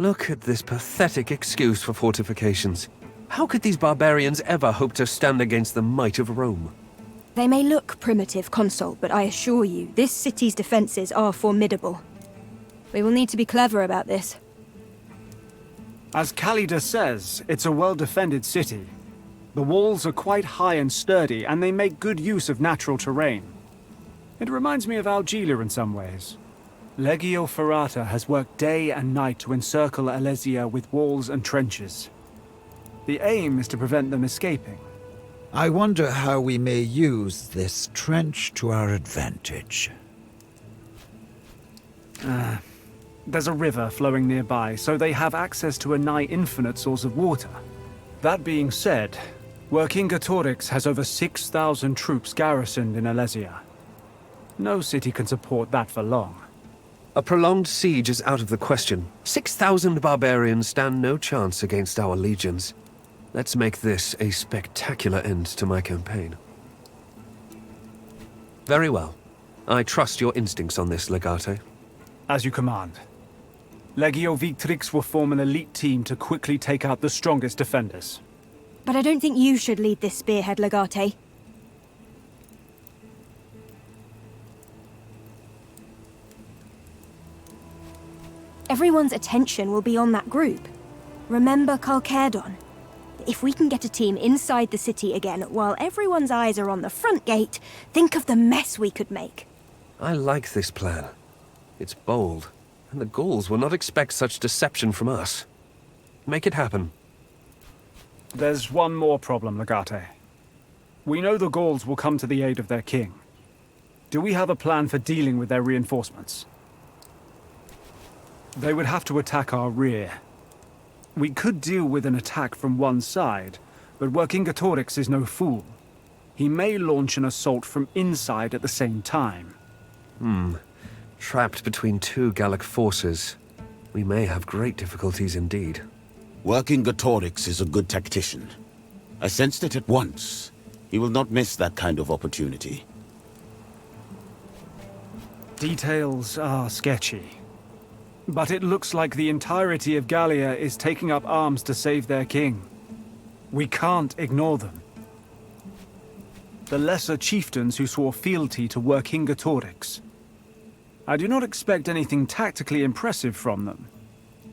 Look at this pathetic excuse for fortifications. How could these barbarians ever hope to stand against the might of Rome? They may look primitive, Consul, but I assure you, this city's defenses are formidable. We will need to be clever about this. As Calida says, it's a well-defended city. The walls are quite high and sturdy, and they make good use of natural terrain. It reminds me of Algeria in some ways. Legio Ferrata has worked day and night to encircle Alesia with walls and trenches. The aim is to prevent them escaping. I wonder how we may use this trench to our advantage. There's a river flowing nearby, so they have access to a nigh infinite source of water. That being said, Vercingetorix has over 6,000 troops garrisoned in Alesia. No city can support that for long. A prolonged siege is out of the question. 6,000 barbarians stand no chance against our legions. Let's make this a spectacular end to my campaign. Very well. I trust your instincts on this, Legate. As you command. Legio Victrix will form an elite team to quickly take out the strongest defenders. But I don't think you should lead this spearhead, Legate. Everyone's attention will be on that group. Remember Calcedon? If we can get a team inside the city again while everyone's eyes are on the front gate, think of the mess we could make. I like this plan. It's bold, and the Gauls will not expect such deception from us. Make it happen. There's one more problem, Legate. We know the Gauls will come to the aid of their king. Do we have a plan for dealing with their reinforcements? They would have to attack our rear. We could deal with an attack from one side, but Vercingetorix is no fool. He may launch an assault from inside at the same time. Trapped between two Gallic forces, we may have great difficulties indeed. Vercingetorix is a good tactician. I sensed it at once. He will not miss that kind of opportunity. Details are sketchy. But it looks like the entirety of Gallia is taking up arms to save their king. We can't ignore them. The lesser chieftains who swore fealty to Vercingetorix. I do not expect anything tactically impressive from them,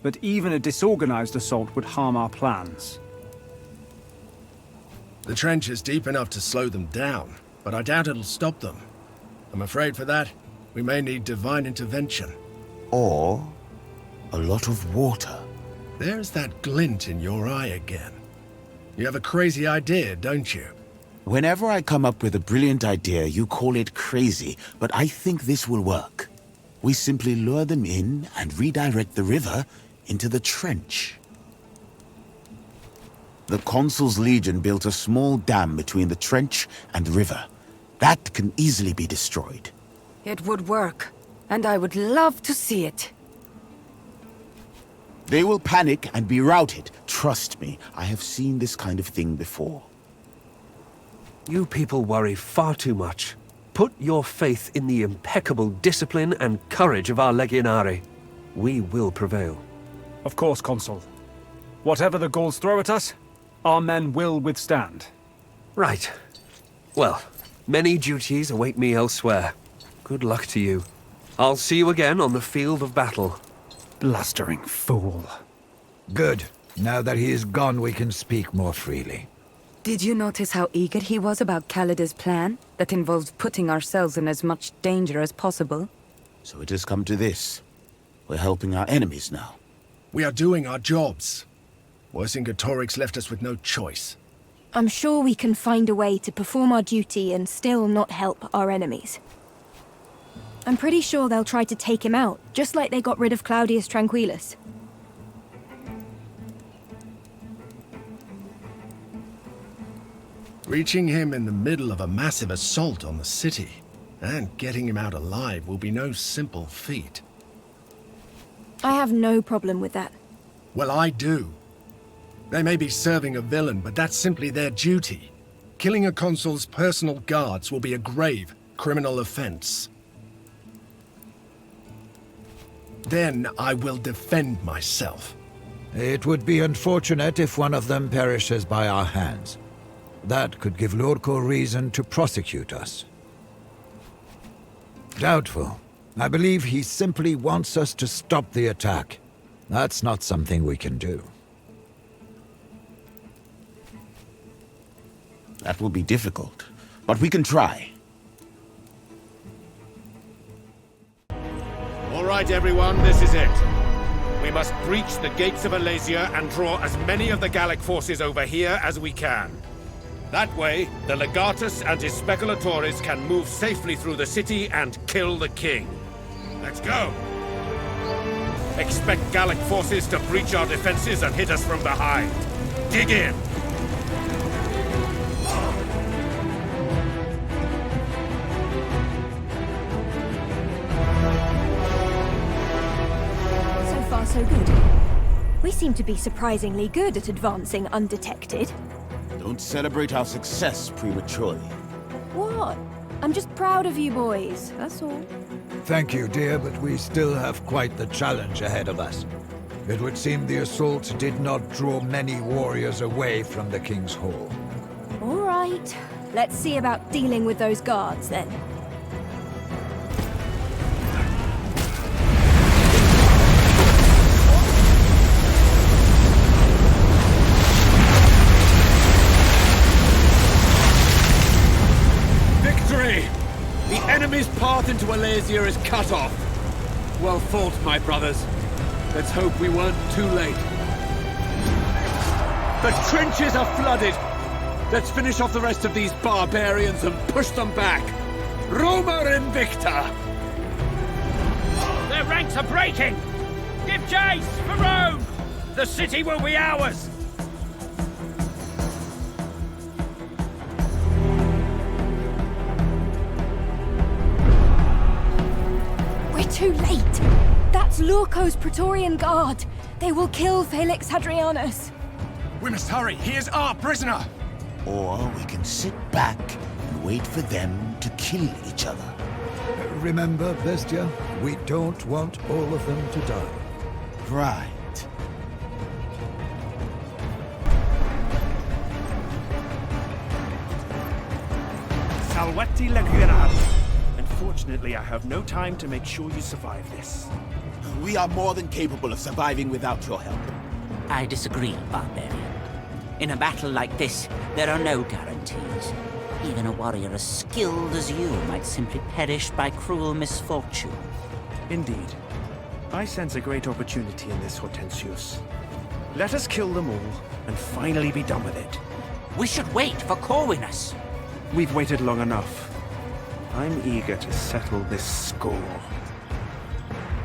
but even a disorganized assault would harm our plans. The trench is deep enough to slow them down, but I doubt it'll stop them. I'm afraid for that, we may need divine intervention. Or a lot of water. There's that glint in your eye again. You have a crazy idea, don't you? Whenever I come up with a brilliant idea, you call it crazy, but I think this will work. We simply lure them in and redirect the river into the trench. The Consul's Legion built a small dam between the trench and the river. That can easily be destroyed. It would work, and I would love to see it. They will panic and be routed. Trust me, I have seen this kind of thing before. You people worry far too much. Put your faith in the impeccable discipline and courage of our legionari. We will prevail. Of course, Consul. Whatever the Gauls throw at us, our men will withstand. Right. Well, many duties await me elsewhere. Good luck to you. I'll see you again on the field of battle. Blustering fool. Good. Now that he is gone, we can speak more freely. Did you notice how eager he was about Calida's plan? That involves putting ourselves in as much danger as possible? So it has come to this. We're helping our enemies now. We are doing our jobs. Vercingetorix left us with no choice. I'm sure we can find a way to perform our duty and still not help our enemies. I'm pretty sure they'll try to take him out, just like they got rid of Claudius Tranquillus. Reaching him in the middle of a massive assault on the city, and getting him out alive will be no simple feat. I have no problem with that. Well, I do. They may be serving a villain, but that's simply their duty. Killing a consul's personal guards will be a grave criminal offense. Then I will defend myself. It would be unfortunate if one of them perishes by our hands. That could give Lurko reason to prosecute us. Doubtful. I believe he simply wants us to stop the attack. That's not something we can do. That will be difficult, but we can try. All right, everyone, this is it. We must breach the gates of Alasia and draw as many of the Gallic forces over here as we can. That way, the Legatus and his speculatores can move safely through the city and kill the king. Let's go! Expect Gallic forces to breach our defenses and hit us from behind. Dig in! So far, so good. We seem to be surprisingly good at advancing undetected. Don't celebrate our success prematurely. What? I'm just proud of you boys, that's all. Thank you, dear, but we still have quite the challenge ahead of us. It would seem the assault did not draw many warriors away from the King's Hall. All right. Let's see about dealing with those guards, then. Victory! The enemy's path into Alasia is cut off. Well fought, my brothers. Let's hope we weren't too late. The trenches are flooded. Let's finish off the rest of these barbarians and push them back. Roma Invicta! Their ranks are breaking! Give chase for Rome! The city will be ours! Too late! That's Lurko's Praetorian Guard! They will kill Felix Hadrianus! We must hurry. He is our prisoner. Or we can sit back and wait for them to kill each other. Remember, Bestia, we don't want all of them to die. Right. Salvetti Leguirado. Unfortunately, I have no time to make sure you survive this. We are more than capable of surviving without your help. I disagree, barbarian. In a battle like this, there are no guarantees. Even a warrior as skilled as you might simply perish by cruel misfortune. Indeed. I sense a great opportunity in this, Hortensius. Let us kill them all, and finally be done with it. We should wait for Corvinus. We've waited long enough. I'm eager to settle this score.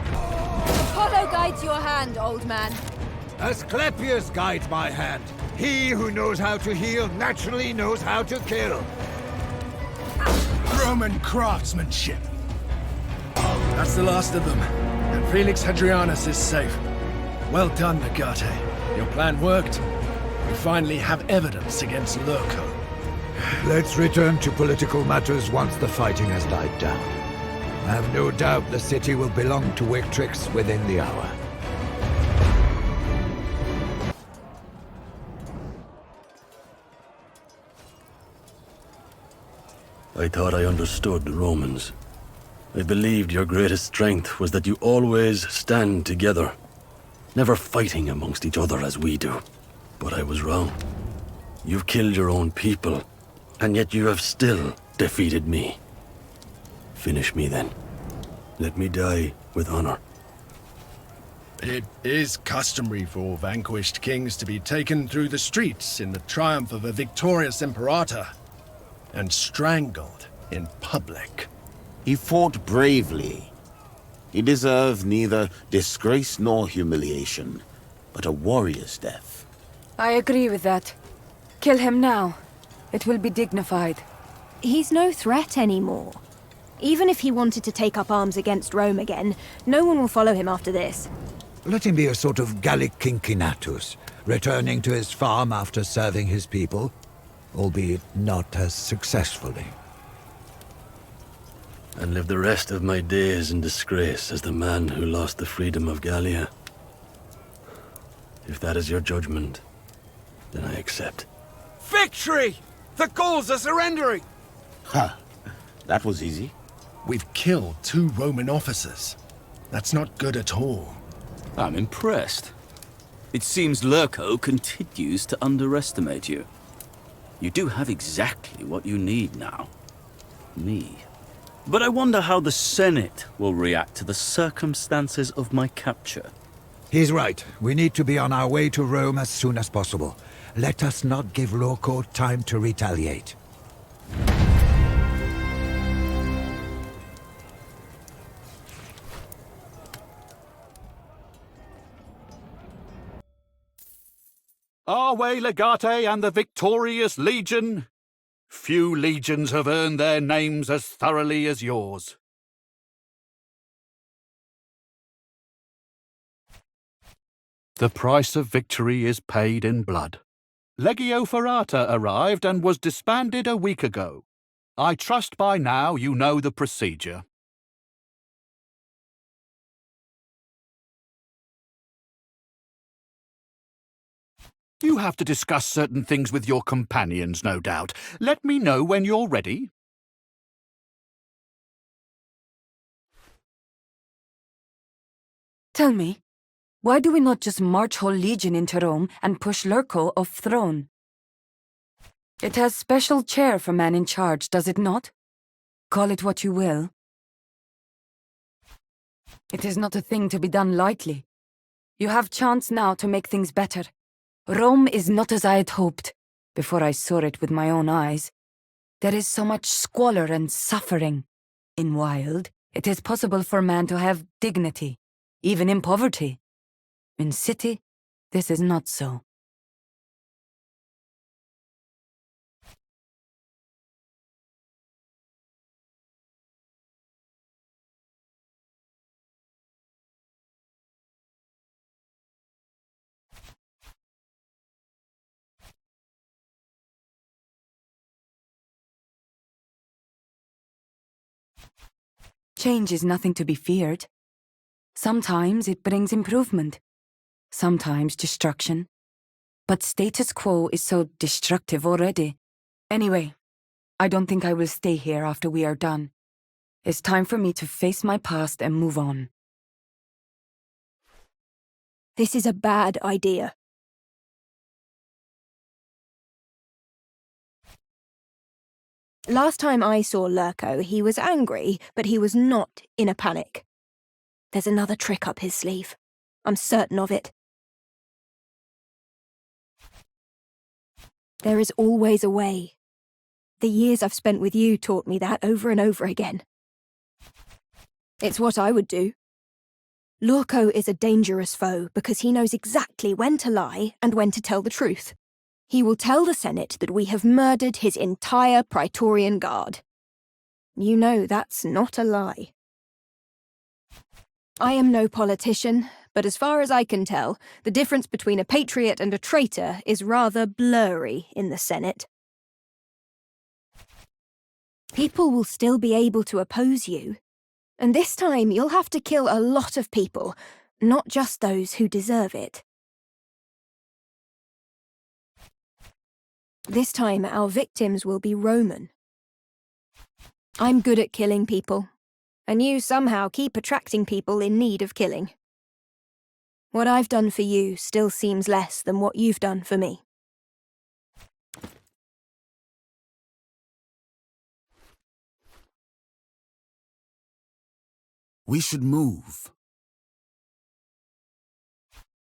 Apollo guides your hand, old man. Asclepius guides my hand. He who knows how to heal naturally knows how to kill. Roman craftsmanship. That's the last of them. And Felix Hadrianus is safe. Well done, Legate. Your plan worked. We finally have evidence against Lurko. Let's return to political matters once the fighting has died down. I have no doubt the city will belong to Victrix within the hour. I thought I understood the Romans. I believed your greatest strength was that you always stand together, never fighting amongst each other as we do. But I was wrong. You've killed your own people, and yet you have still defeated me. Finish me then. Let me die with honor. It is customary for vanquished kings to be taken through the streets in the triumph of a victorious imperator, and strangled in public. He fought bravely. He deserved neither disgrace nor humiliation, but a warrior's death. I agree with that. Kill him now. It will be dignified. He's no threat anymore. Even if he wanted to take up arms against Rome again, no one will follow him after this. Let him be a sort of Gallic Cincinnatus, returning to his farm after serving his people, albeit not as successfully. And live the rest of my days in disgrace as the man who lost the freedom of Gallia. If that is your judgment, then I accept. Victory! The Gauls are surrendering! Ha! That was easy. We've killed 2 Roman officers. That's not good at all. I'm impressed. It seems Lurko continues to underestimate you. You do have exactly what you need now. Me. But I wonder how the Senate will react to the circumstances of my capture. He's right. We need to be on our way to Rome as soon as possible. Let us not give Lurko time to retaliate. Our way, Legate and the victorious legion. Few legions have earned their names as thoroughly as yours. The price of victory is paid in blood. Legio Ferrata arrived and was disbanded a week ago. I trust by now you know the procedure. You have to discuss certain things with your companions, no doubt. Let me know when you're ready. Tell me, why do we not just march whole legion into Rome and push Lurko off throne? It has special chair for man in charge, does it not? Call it what you will. It is not a thing to be done lightly. You have chance now to make things better. Rome is not as I had hoped, before I saw it with my own eyes. There is so much squalor and suffering. In Wild, it is possible for man to have dignity, even in poverty. In city, this is not so. Change is nothing to be feared. Sometimes it brings improvement, sometimes destruction. But status quo is so destructive already. Anyway, I don't think I will stay here after we are done. It's time for me to face my past and move on. This is a bad idea. Last time I saw Lurko, he was angry, but he was not in a panic. There's another trick up his sleeve. I'm certain of it. There is always a way. The years I've spent with you taught me that over and over again. It's what I would do. Lurko is a dangerous foe because he knows exactly when to lie and when to tell the truth. He will tell the Senate that we have murdered his entire Praetorian Guard. You know that's not a lie. I am no politician, but as far as I can tell, the difference between a patriot and a traitor is rather blurry in the Senate. People will still be able to oppose you, and this time you'll have to kill a lot of people, not just those who deserve it. This time our victims will be Roman. I'm good at killing people, and you somehow keep attracting people in need of killing. What I've done for you still seems less than what you've done for me. We should move.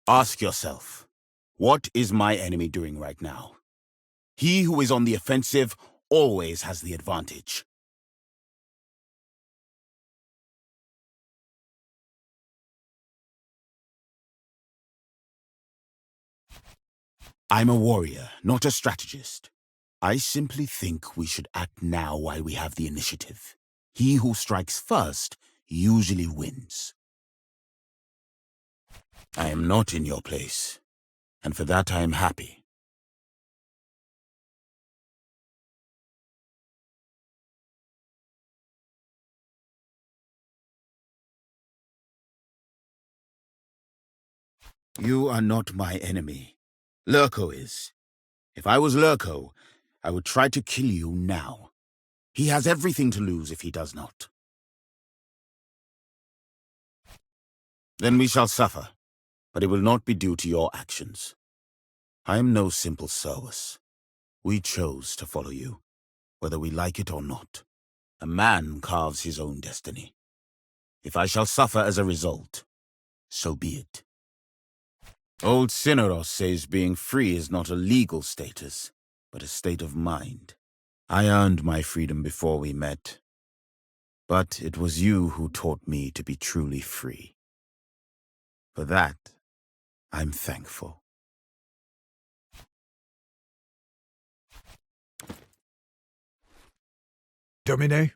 Ask yourself, what is my enemy doing right now? He who is on the offensive always has the advantage. I'm a warrior, not a strategist. I simply think we should act now while we have the initiative. He who strikes first usually wins. I am not in your place, and for that I am happy. You are not my enemy. Lurko is. If I was Lurko, I would try to kill you now. He has everything to lose if he does not. Then we shall suffer, but it will not be due to your actions. I am no simple service. We chose to follow you, whether we like it or not. A man carves his own destiny. If I shall suffer as a result, so be it. Old Cineros says being free is not a legal status, but a state of mind. I earned my freedom before we met, but it was you who taught me to be truly free. For that, I'm thankful. Domine?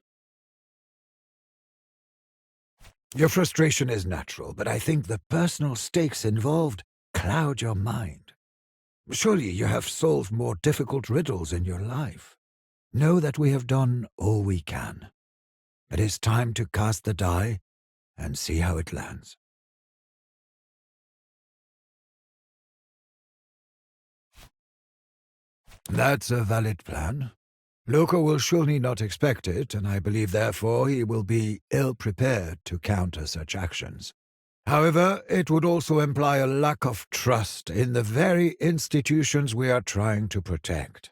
Your frustration is natural, but I think the personal stakes involved cloud your mind. Surely you have solved more difficult riddles in your life. Know that we have done all we can. It is time to cast the die and see how it lands. That's a valid plan. Lurko will surely not expect it, and I believe therefore he will be ill-prepared to counter such actions. However, it would also imply a lack of trust in the very institutions we are trying to protect.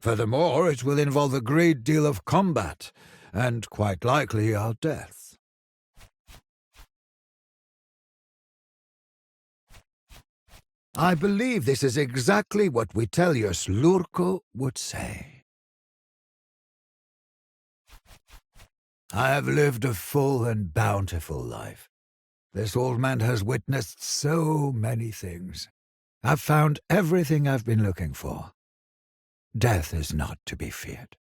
Furthermore, it will involve a great deal of combat, and quite likely our deaths. I believe this is exactly what Vitellius Lurko would say. I have lived a full and bountiful life. This old man has witnessed so many things. I've found everything I've been looking for. Death is not to be feared.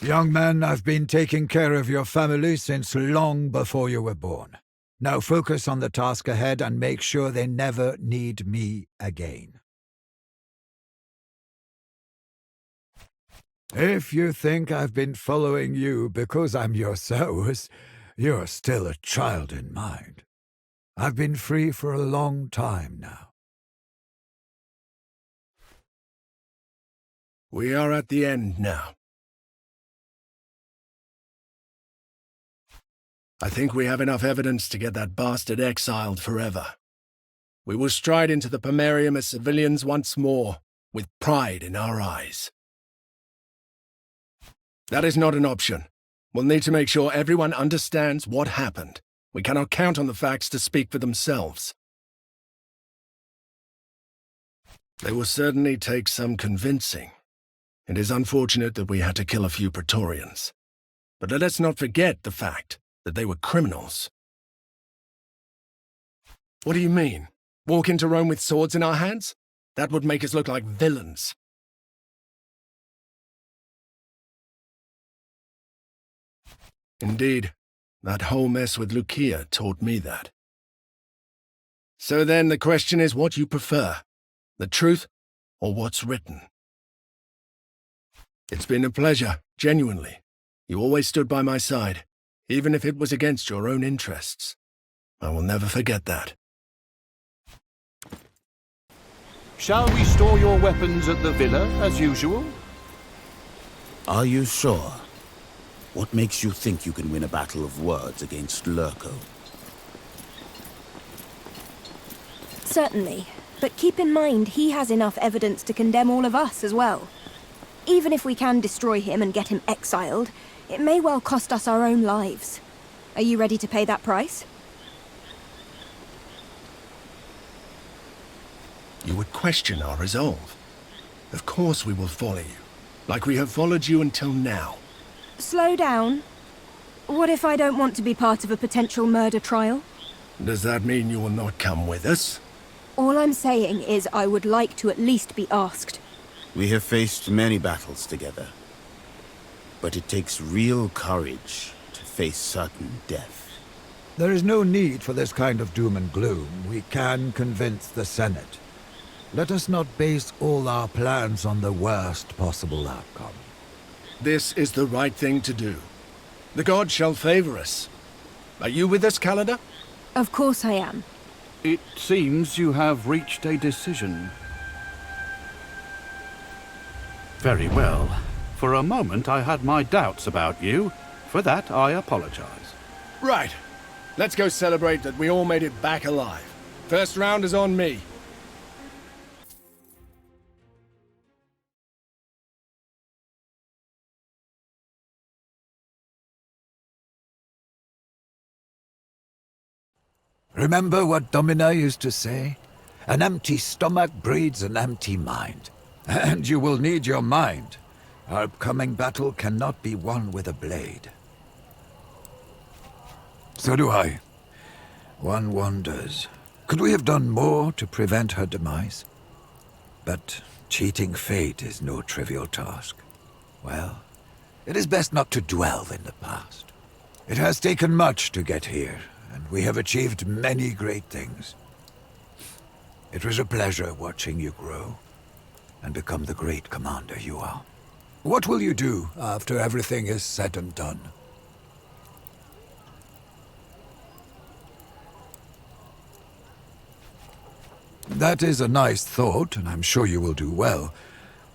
Young man, I've been taking care of your family since long before you were born. Now focus on the task ahead and make sure they never need me again. If you think I've been following you because I'm your Zeus, you're still a child in mind. I've been free for a long time now. We are at the end now. I think we have enough evidence to get that bastard exiled forever. We will stride into the Pomerium as civilians once more, with pride in our eyes. That is not an option. We'll need to make sure everyone understands what happened. We cannot count on the facts to speak for themselves. They will certainly take some convincing. It is unfortunate that we had to kill a few Praetorians. But let us not forget the fact that they were criminals. What do you mean? Walk into Rome with swords in our hands? That would make us look like villains. Indeed, that whole mess with Lucia taught me that. So then the question is what you prefer, the truth or what's written? It's been a pleasure, genuinely. You always stood by my side, even if it was against your own interests. I will never forget that. Shall we store your weapons at the villa, as usual? Are you sure? What makes you think you can win a battle of words against Lurko? Certainly, but keep in mind he has enough evidence to condemn all of us as well. Even if we can destroy him and get him exiled, it may well cost us our own lives. Are you ready to pay that price? You would question our resolve. Of course we will follow you, like we have followed you until now. Slow down. What if I don't want to be part of a potential murder trial? Does that mean you will not come with us? All I'm saying is I would like to at least be asked. We have faced many battles together. But it takes real courage to face certain death. There is no need for this kind of doom and gloom. We can convince the Senate. Let us not base all our plans on the worst possible outcome. This is the right thing to do. The gods shall favor us. Are you with us, Calida? Of course I am. It seems you have reached a decision. Very well. For a moment I had my doubts about you. For that I apologize. Right. Let's go celebrate that we all made it back alive. First round is on me. Remember what Domina used to say? An empty stomach breeds an empty mind. And you will need your mind. Our upcoming battle cannot be won with a blade. So do I. One wonders, could we have done more to prevent her demise? But cheating fate is no trivial task. Well, it is best not to dwell in the past. It has taken much to get here, and we have achieved many great things. It was a pleasure watching you grow and become the great commander you are. What will you do after everything is said and done? That is a nice thought, and I'm sure you will do well.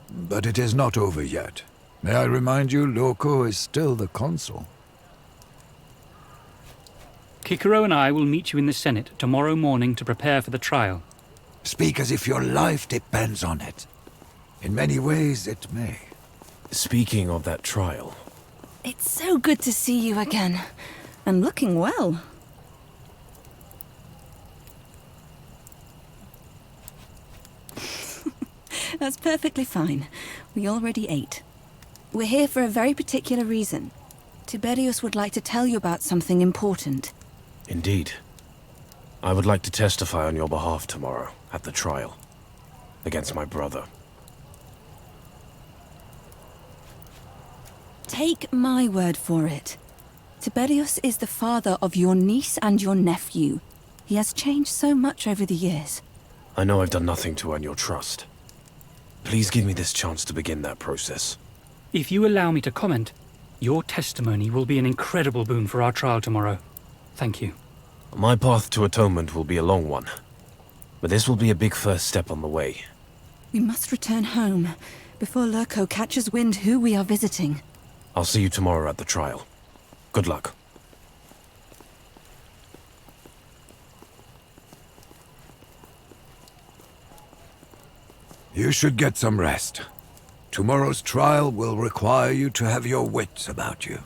But it is not over yet. May I remind you, Loco is still the consul. Kikero and I will meet you in the Senate tomorrow morning to prepare for the trial. Speak as if your life depends on it. In many ways, it may. Speaking of that trial... It's so good to see you again. And looking well. That's perfectly fine. We already ate. We're here for a very particular reason. Tiberius would like to tell you about something important. Indeed. I would like to testify on your behalf tomorrow, at the trial. Against my brother. Take my word for it. Tiberius is the father of your niece and your nephew. He has changed so much over the years. I know I've done nothing to earn your trust. Please give me this chance to begin that process. If you allow me to comment, your testimony will be an incredible boon for our trial tomorrow. Thank you. My path to atonement will be a long one, but this will be a big first step on the way. We must return home before Lurko catches wind who we are visiting. I'll see you tomorrow at the trial. Good luck. You should get some rest. Tomorrow's trial will require you to have your wits about you.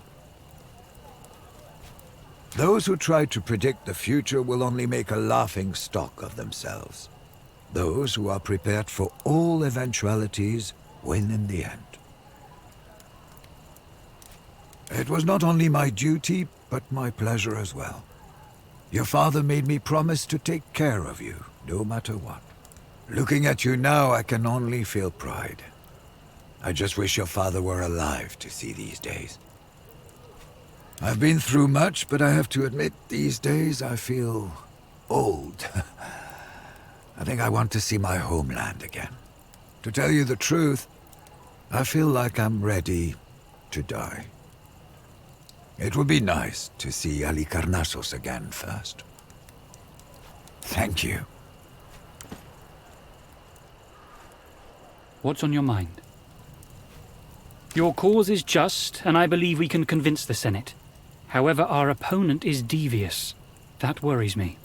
Those who try to predict the future will only make a laughing stock of themselves. Those who are prepared for all eventualities win in the end. It was not only my duty, but my pleasure as well. Your father made me promise to take care of you, no matter what. Looking at you now, I can only feel pride. I just wish your father were alive to see these days. I've been through much, but I have to admit, these days I feel old. I think I want to see my homeland again. To tell you the truth, I feel like I'm ready to die. It would be nice to see Halicarnassos again first. Thank you. What's on your mind? Your cause is just, and I believe we can convince the Senate. However, our opponent is devious. That worries me.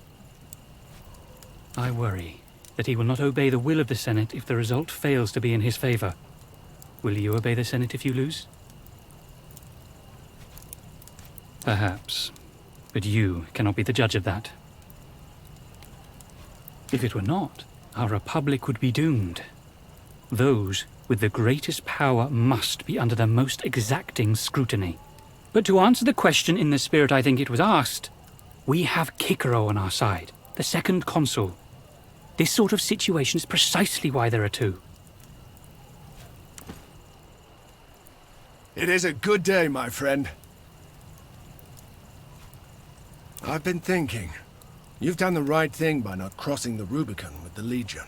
I worry that he will not obey the will of the Senate if the result fails to be in his favor. Will you obey the Senate if you lose? Perhaps. But you cannot be the judge of that. If it were not, our republic would be doomed. Those with the greatest power must be under the most exacting scrutiny. But to answer the question in the spirit I think it was asked, we have Kikero on our side, the second consul. This sort of situation is precisely why there are two. It is a good day, my friend. I've been thinking. You've done the right thing by not crossing the Rubicon with the Legion.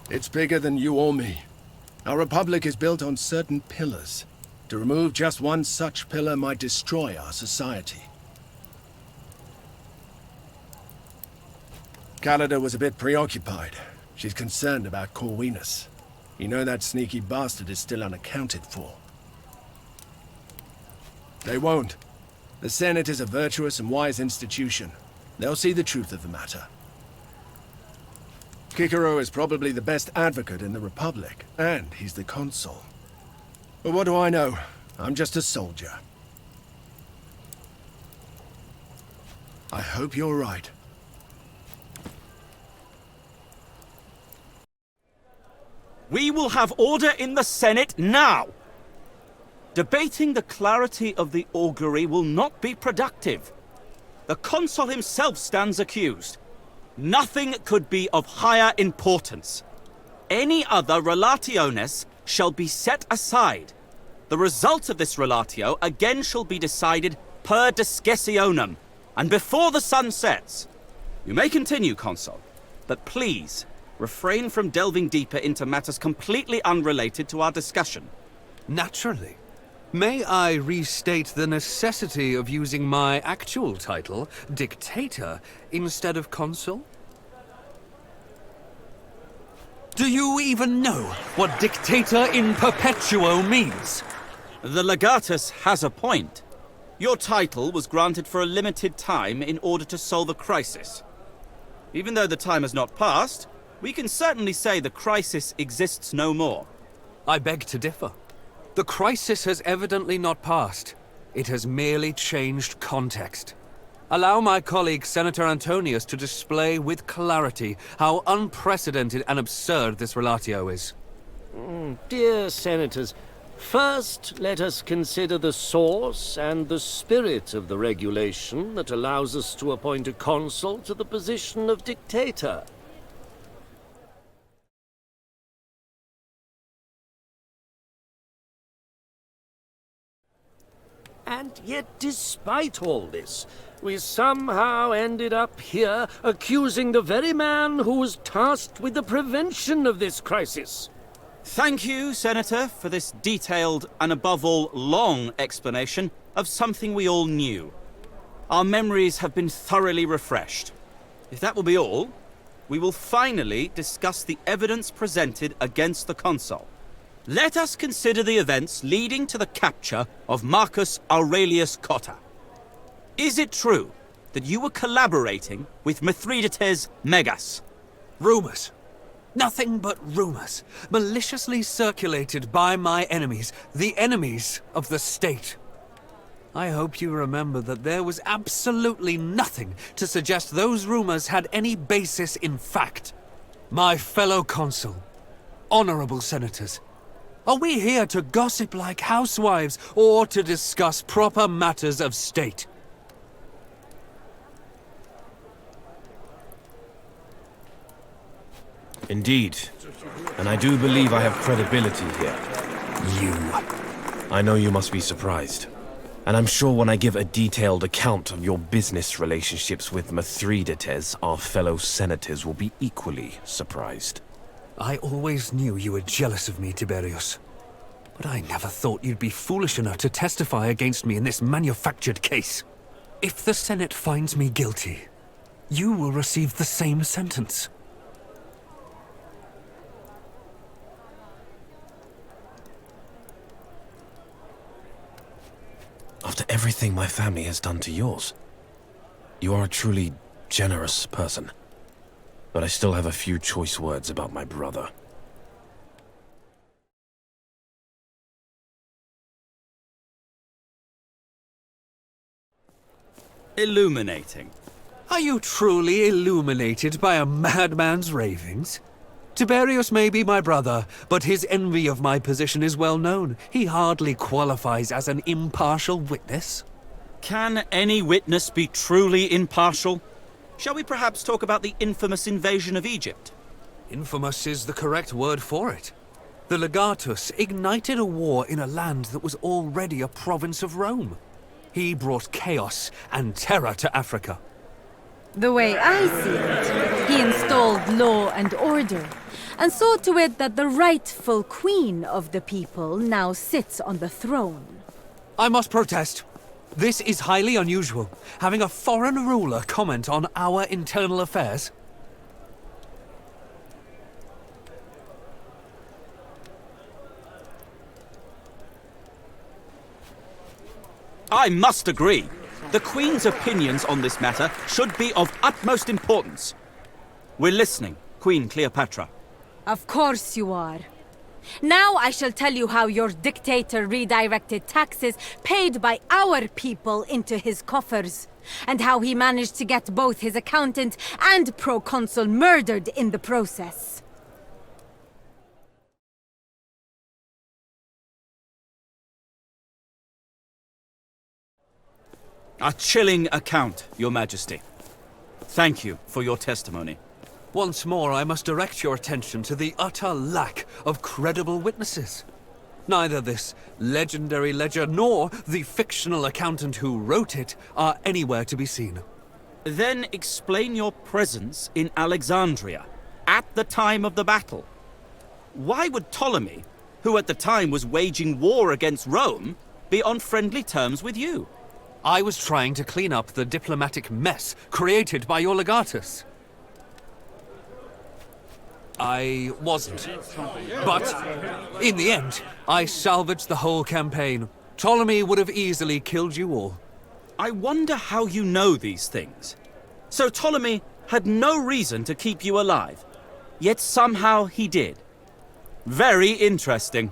It's bigger than you or me. Our republic is built on certain pillars. To remove just one such pillar might destroy our society. Callida was a bit preoccupied. She's concerned about Corvinus. You know that sneaky bastard is still unaccounted for. They won't. The Senate is a virtuous and wise institution. They'll see the truth of the matter. Cicero is probably the best advocate in the Republic, and he's the consul. But what do I know? I'm just a soldier. I hope you're right. We will have order in the Senate now! Debating the clarity of the augury will not be productive. The consul himself stands accused. Nothing could be of higher importance. Any other relationes shall be set aside. The result of this relatio again shall be decided per discussionem, and before the sun sets. You may continue, consul, but please, refrain from delving deeper into matters completely unrelated to our discussion. Naturally. May I restate the necessity of using my actual title, Dictator, instead of Consul? Do you even know what Dictator in Perpetuo means? The legatus has a point. Your title was granted for a limited time in order to solve a crisis. Even though the time has not passed, we can certainly say the crisis exists no more. I beg to differ. The crisis has evidently not passed. It has merely changed context. Allow my colleague Senator Antonius to display with clarity how unprecedented and absurd this relatio is. Dear Senators, first let us consider the source and the spirit of the regulation that allows us to appoint a consul to the position of dictator. And yet, despite all this, we somehow ended up here accusing the very man who was tasked with the prevention of this crisis. Thank you, Senator, for this detailed and above all long explanation of something we all knew. Our memories have been thoroughly refreshed. If that will be all, we will finally discuss the evidence presented against the consul. Let us consider the events leading to the capture of Marcus Aurelius Cotta. Is it true that you were collaborating with Mithridates Megas? Rumors. Nothing but rumors, maliciously circulated by my enemies, the enemies of the state. I hope you remember that there was absolutely nothing to suggest those rumors had any basis in fact. My fellow consul, honorable senators, are we here to gossip like housewives or to discuss proper matters of state? Indeed. And I do believe I have credibility here. You. I know you must be surprised. And I'm sure when I give a detailed account of your business relationships with Mithridates, our fellow senators will be equally surprised. I always knew you were jealous of me, Tiberius. But I never thought you'd be foolish enough to testify against me in this manufactured case. If the Senate finds me guilty, you will receive the same sentence. After everything my family has done to yours, you are a truly generous person. But I still have a few choice words about my brother. Illuminating. Are you truly illuminated by a madman's ravings? Tiberius may be my brother, but his envy of my position is well known. He hardly qualifies as an impartial witness. Can any witness be truly impartial? Shall we perhaps talk about the infamous invasion of Egypt? Infamous is the correct word for it. The legatus ignited a war in a land that was already a province of Rome. He brought chaos and terror to Africa. The way I see it, he installed law and order, and saw to it that the rightful queen of the people now sits on the throne. I must protest. This is highly unusual, having a foreign ruler comment on our internal affairs. I must agree. The Queen's opinions on this matter should be of utmost importance. We're listening, Queen Cleopatra. Of course you are. Now I shall tell you how your dictator redirected taxes paid by our people into his coffers, and how he managed to get both his accountant and proconsul murdered in the process. A chilling account, Your Majesty. Thank you for your testimony. Once more, I must direct your attention to the utter lack of credible witnesses. Neither this legendary ledger nor the fictional accountant who wrote it are anywhere to be seen. Then explain your presence in Alexandria at the time of the battle. Why would Ptolemy, who at the time was waging war against Rome, be on friendly terms with you? I was trying to clean up the diplomatic mess created by your legatus. I wasn't. But, in the end, I salvaged the whole campaign. Ptolemy would have easily killed you all. I wonder how you know these things. So Ptolemy had no reason to keep you alive, yet somehow he did. Very interesting.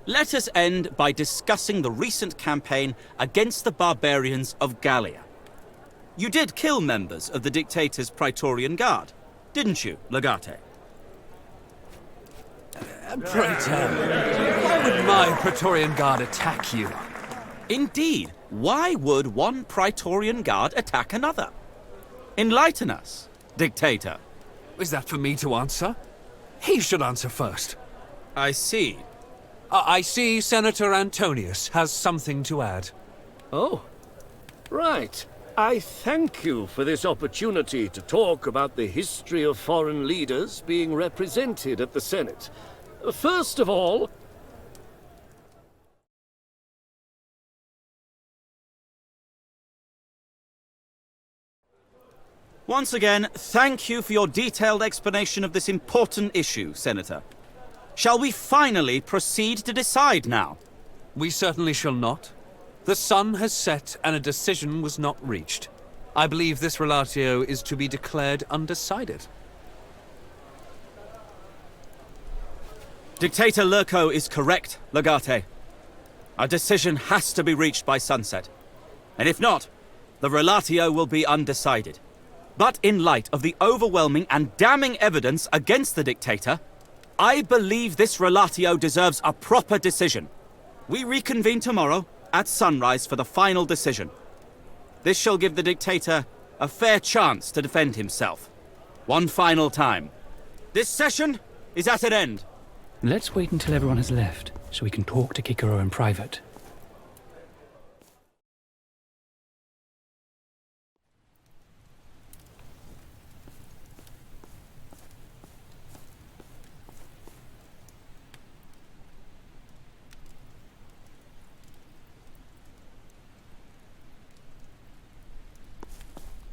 Let us end by discussing the recent campaign against the barbarians of Gallia. You did kill members of the dictator's Praetorian Guard, didn't you, Legate? Pray tell, why would my Praetorian Guard attack you? Indeed, why would one Praetorian Guard attack another? Enlighten us, dictator. Is that for me to answer? He should answer first. I see. I see Senator Antonius has something to add. Oh, right. I thank you for this opportunity to talk about the history of foreign leaders being represented at the Senate. First of all, once again, thank you for your detailed explanation of this important issue, Senator. Shall we finally proceed to decide now? We certainly shall not. The sun has set and a decision was not reached. I believe this relatio is to be declared undecided. Dictator Lurco is correct, Legate. A decision has to be reached by sunset. And if not, the relatio will be undecided. But in light of the overwhelming and damning evidence against the dictator, I believe this relatio deserves a proper decision. We reconvene tomorrow at sunrise for the final decision. This shall give the dictator a fair chance to defend himself. One final time. This session is at an end. Let's wait until everyone has left, so we can talk to Kikoro in private.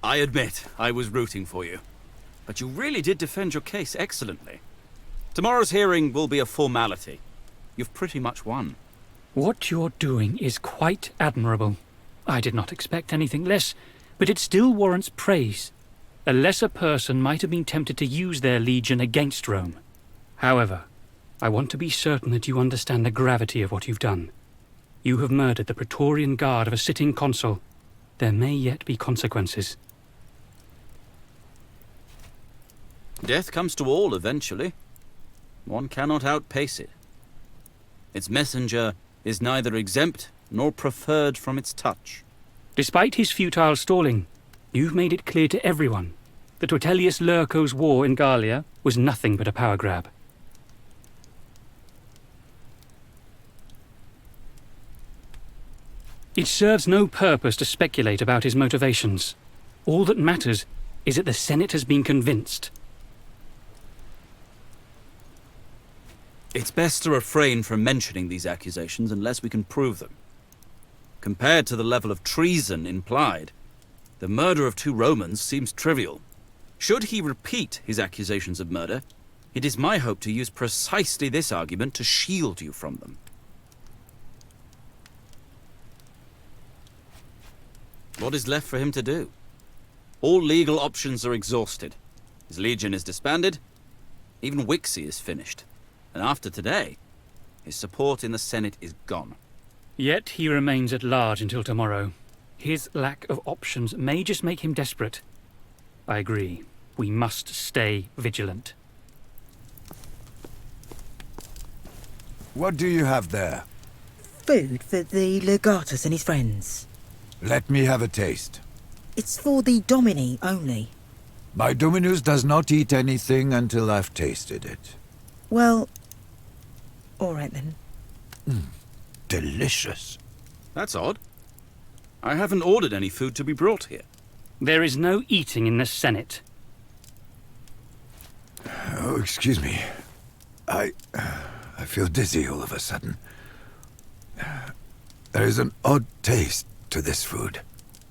I admit, I was rooting for you. But you really did defend your case excellently. Tomorrow's hearing will be a formality. You've pretty much won. What you're doing is quite admirable. I did not expect anything less, but it still warrants praise. A lesser person might have been tempted to use their legion against Rome. However, I want to be certain that you understand the gravity of what you've done. You have murdered the Praetorian Guard of a sitting consul. There may yet be consequences. Death comes to all eventually. One cannot outpace it. Its messenger is neither exempt nor preferred from its touch. Despite his futile stalling, you've made it clear to everyone that Vitellius Lurco's war in Gallia was nothing but a power grab. It serves no purpose to speculate about his motivations. All that matters is that the Senate has been convinced. It's best to refrain from mentioning these accusations unless we can prove them. Compared to the level of treason implied, the murder of 2 Romans seems trivial. Should he repeat his accusations of murder, it is my hope to use precisely this argument to shield you from them. What is left for him to do? All legal options are exhausted. His legion is disbanded. Even Wixie is finished. And after today, his support in the Senate is gone. Yet he remains at large until tomorrow. His lack of options may just make him desperate. I agree. We must stay vigilant. What do you have there? Food for the legatus and his friends. Let me have a taste. It's for the Domini only. My Dominus does not eat anything until I've tasted it. Well, all right then. Delicious. That's odd. I haven't ordered any food to be brought here. There is no eating in the Senate. Oh, excuse me. I feel dizzy all of a sudden. There is an odd taste to this food.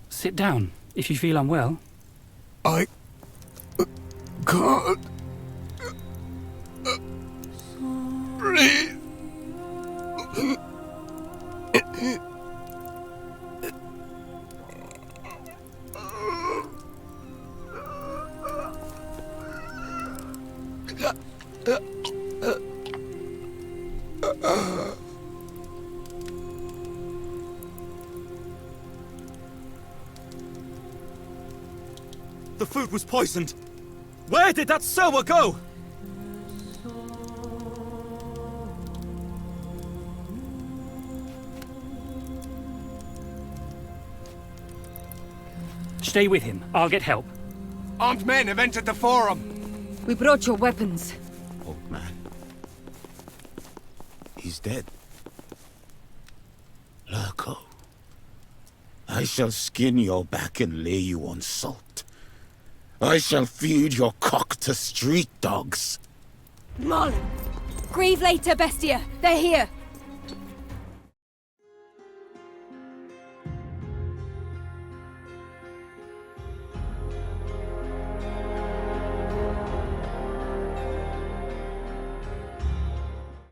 Sit down if you feel unwell. I can't breathe. The food was poisoned. Where did that sower go? Stay with him. I'll get help. Armed men have entered the forum. We brought your weapons. Old man. He's dead. Lurko. I shall skin your back and lay you on salt. I shall feed your cock to street dogs. Marlon! Grieve later, Bestia. They're here.